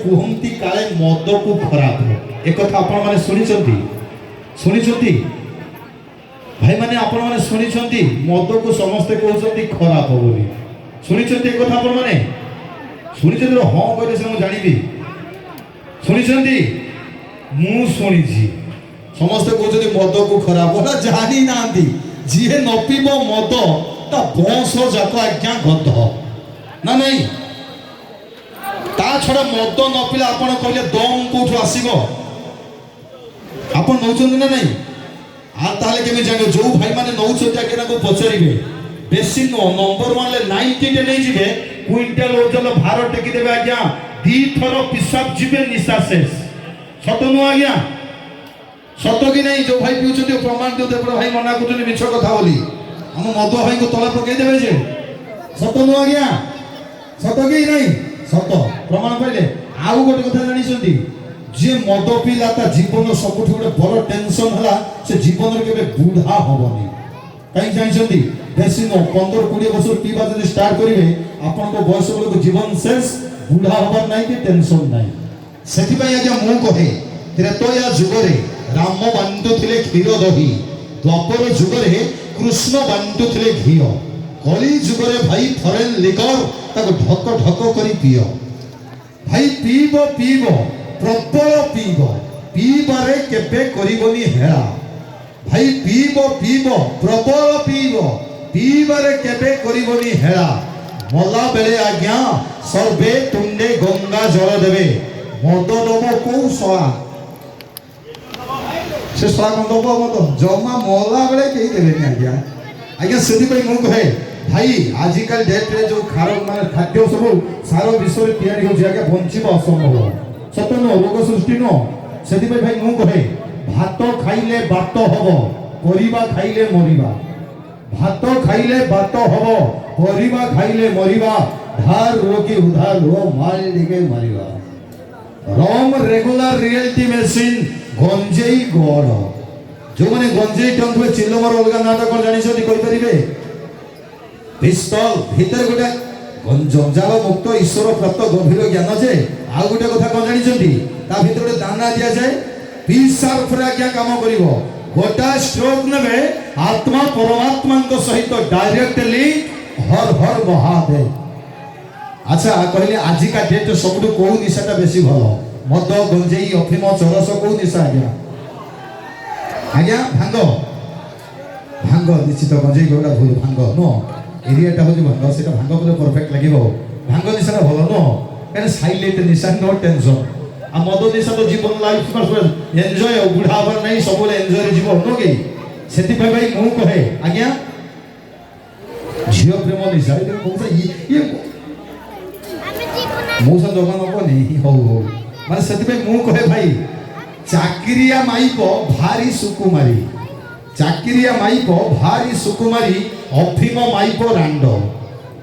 କୁହନ୍ତି କାଳେ ମଦକୁ ଖରାପ ଏକଥା ଆପଣମାନେ ଶୁଣିଛନ୍ତି ଭାଇମାନେ ଆପଣମାନେ ଶୁଣିଛନ୍ତି ମଦକୁ ସମସ୍ତେ କହୁଛନ୍ତି ଖରାପ ବୋଲି ଶୁଣିଛନ୍ତି ଏକଥା ଆପଣମାନେ ଶୁଣିଛନ୍ତି ହଁ କହିଲେ ସେ ମୁଁ ଜାଣିବି ଶୁଣିଛନ୍ତି ମୁଁ ଶୁଣିଛି ସମସ୍ତେ କହୁଛନ୍ତି ମଦକୁ ଖରାପ ନା ଜାଣି ନାହାନ୍ତି ଯିଏ ନ ପିବ ମଦ ତା ବଂଶ ଯାକ ଆଜ୍ଞା ଗଧ ନା ନାଇଁ ତା ଛଡ଼ା ମଦ ନ ପିଲେ ଆପଣ କହିଲେ ଦମ କୋଉଠୁ ଆସିବ ଆପଣ ନଉଛନ୍ତି ନା ନାଇଁ ଆଉ ତାହେଲେ କେମିତି ଜାଣିବେ ଯୋଉ ଭାଇମାନେ ନଉଛନ୍ତି ଆଜ୍ଞା ତାଙ୍କୁ ପଚାରିବେ ବେଶୀ ନୁହଁ ନମ୍ବର 1 90ଟେ ନେଇଯିବେ କୁଇଣ୍ଟାଲ ଓଜନ ଭାର ଟେକିଦେବେ ଆଜ୍ଞା 2 ଥର ପିସାବ ଯିବେ ନିଶା ଶେଷ ସତ ନୁହଁ ଆଜ୍ଞା ସତ କି ନାହିଁ ଯୋଉ ଭାଇ ପିଉଛନ୍ତି ପ୍ରମାଣ ଦିଅନ୍ତୁ ଏପଟେ ଭାଇ ମନା କରୁଛନ୍ତି ମିଛ କଥା ବୋଲି ଆମ ମଦୁଆ ଭାଇଙ୍କୁ ତଳେ ପକେଇଦେବେ ଯେ ସତ ନୁହଁ ଆଜ୍ଞା ସତ କି ନାହିଁ ସତ ପ୍ରମାଣ ପାଇଲେ ଆଉ ଗୋଟେ କଥା ଜାଣିଛନ୍ତି ଯେ ମଦ ପିଲା ତା ଜୀବନ ସବୁଠୁ ଗୋଟେ ବଡ଼ ଟେନସନ ହେଲା ସେ ଜୀବନରେ କେବେ ବୁଢା ହବନି କାହିଁକି ଜାଣିଛନ୍ତି ବେଶୀ ନୁହଁ 15-20 ବର୍ଷ ପିଇବା ଯଦି ଷ୍ଟାର୍ଟ କରିବେ ଆପଣଙ୍କ ବୟସ ବେଳକୁ ଜୀବନ ଶେଷ ବୁଢା ହବାର ନାହିଁ କି ଟେନସନ ନାହିଁ ସେଥିପାଇଁ ଆଜ୍ଞା ମୁଁ କହେ ତ୍ରେତୟା ଯୁଗରେ ରାମ ବାଣ୍ଟୁଥିଲେ କ୍ଷୀର ଦହି ଦ୍ୱାପର ଯୁଗରେ କୃଷ୍ଣ ବାଣ୍ଟୁଥିଲେ ଘିଅ କଳି ଯୁଗରେ ଭାଇ ଫରେନ୍ ଲିକର ତାକୁ ଢକ ଢକ କରି ପିଅ ଭାଇ ପିଇବ ପ୍ରବଳ ପିଇବାରେ କେବେ କରିବନି ହେଳା ଭାଇ ପିଇବ ପ୍ରବଳ ପିଇବାରେ କେବେ କରିବନି ହେଳା ମଲା ବେଳେ ଆଜ୍ଞା ସର୍ବେ ତୁଣ୍ଡେ ଗଙ୍ଗା ଜଳ ଦେବେ ମଦ ଦବ କୋଉ ଶଳା ସେ ଶଳା କଣ ଦବ ମଦ ଜମା ମଲା ବେଳେ କେହି ଦେବେନି ଆଜ୍ଞା ସେଥିପାଇଁ ମୁଁ କହେ ଭାଇ ଆଜିକାଲି ଡେଟ୍ରେ ଯୋଉ ଖାଦ୍ୟ ସବୁ ସାର ବିଷୟରେ ତିଆରି ହେଉଛି ଆଜ୍ଞା ବଞ୍ଚିବା ଅସମ୍ଭବ ସତ ନୁହଁ ରୋଗ ସୃଷ୍ଟି ନୁହଁ ସେଥିପାଇଁ ଭାଇ ମୁଁ କହେ ଭାତ ଖାଇଲେ ବାତ ହବ ପରିବା ଖାଇଲେ ମରିବା ଭାତ ଖାଇଲେ ବାତ ହବ ପରିବା ଖାଇଲେ ମରିବା ଧାର ରୋଗୀ ଉଧାର लो माल लेके मरिवा रॉम रेगुलर रियलिटी मेसिन गंजेई गड़ जो माने गंजेई टंगुए चिल्लमर अलगा नाटा कोन जानिछथि कहि परिबे पिस्तल भीतर गोटे जंजाल मुक्त ईश्वर प्राप्त गभीर ज्ञान जे आ गोटे कथा कोन जानिछथि ता भीतर गोटे दाना दिया जाए पीसार पर आज्ञा काम करिवो गोटा स्ट्रोक नेबे आत्मा परमात्मा को सहित डायरेक्टली हर हर महादेव अच्छा कहले आजि का डेट सबटु को निशाटा बेसी भलो मद गंजेई अफिम चरस को निशा आज्ञा भांग निश्चित गंजेई गोटा भूल भांग नो एरियाटा हो भांग सेटा भांग बोले परफेक्ट लागिवो भांग निशाटा भलो नो काने साइलेंट निशा नो टेंशन आ मद निशा तो जीवन लाइफ एंजॉय बुढ़ा हबार नहीं सब एंजॉय जीवन नो कि सेति भाई मु कहे आज्ञा झियो प्रेम निशा ये मौसा जगन हबनी हो माने सेति मु कहे भाई चाकरिया माइको भारी सुकुमारी चाकरिया माइको भारी सुकुमारी अफिम माइको रांड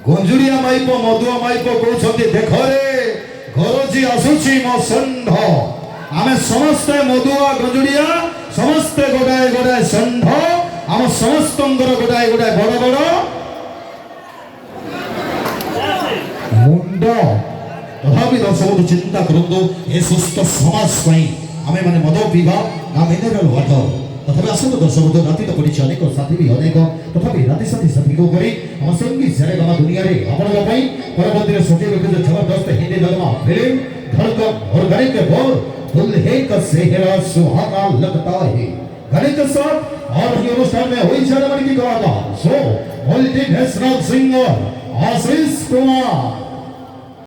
गंजुरिया माइको मधुआ माइको कहते देख रे घरजी आसुची मो षंढ आमे समस्ते मधुआ गंजुरिया समस्ते गोटाए गोटाए षंढ आम समस्तंकर गोटाए गोटाए बड़ बड़ मुंड तथापि दर्शक चिंता करंतु ए सुस्थ समाज पई आमे माने मद पीवा ना मिनरल वाटर तथापि आसंत दर्शक राति तो पड़ी अनेक साथी भी अनेक तथापि राति साथी को करी हम संगी सारे गामा दुनिया रे आपण पई परबंधी रे सोचे लोग जो जबरदस्त हिंदी ड्रामा फिल्म धड़कन ऑर्गेनिक बोल दुल्हे का सेहरा सुहाना लगता है गाने के साथ और ये अनुष्ठान में हुई सेरेमनी की कलाकार सो मल्टीनेशनल सिंगर आशीष कुमार